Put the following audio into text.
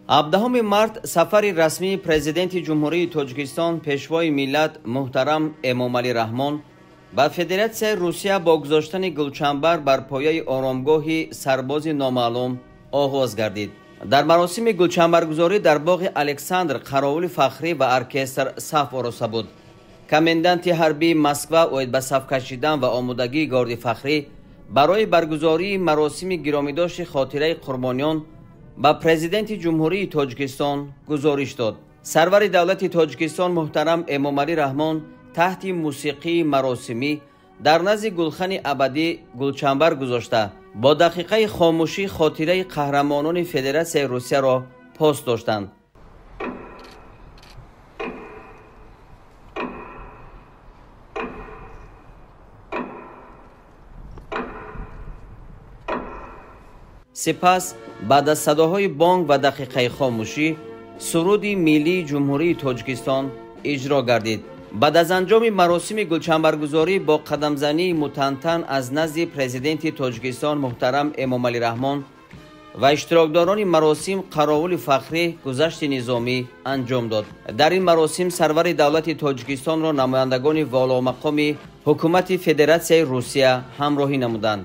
17 март сафари расмии президенти ҷумҳурии Тоҷикистон пешвои миллат муҳтарам Эмомалӣ Раҳмон ба Федератсияи Русия бо гузоштани гулчанбар бар пояи оромгоҳи сарбози номаълум оғоз гардид. Дар маросими гулчанбаргузорӣ дар боғи Александр қаровули фахрӣ ва оркестр саф ороста буд. Коменданти ҳарбии Москва оид ба саф кашидан ва омодагии горди фахрӣ барои баргузории маросими гиромидошти хотираи қурбониён ба президенти ҷумҳурии Тоҷикистон гузориш дод. Сарвари давлати Тоҷикистон муҳтарам Эмомалӣ Раҳмон таҳти мусиқии маросимӣ дар назди гулхани абадӣ гулчанбар гузошта бо дақиқаи хомӯшӣ хотираи қаҳрамонони Федератсияи Русияро пост доштанд. сипас баъд аз садоҳои бонг ва дақиқаи хомӯшӣ суруди миллии ҷумҳурии Тоҷикистон иҷро гардид. баъд аз анҷоми маросими гулчанбаргузорӣ бо қадамзании мутантан аз назди президенти Тоҷикистон муҳтарам Эмомалӣ Раҳмон ва иштирокдорони маросим қаровули фахрӣ гузашти низомӣ анҷом дод. дар ин маросим сарвари давлати Тоҷикистонро намояндагони воломақоми ҳукумати Федератсияи Русия ҳамроҳӣ намуданд.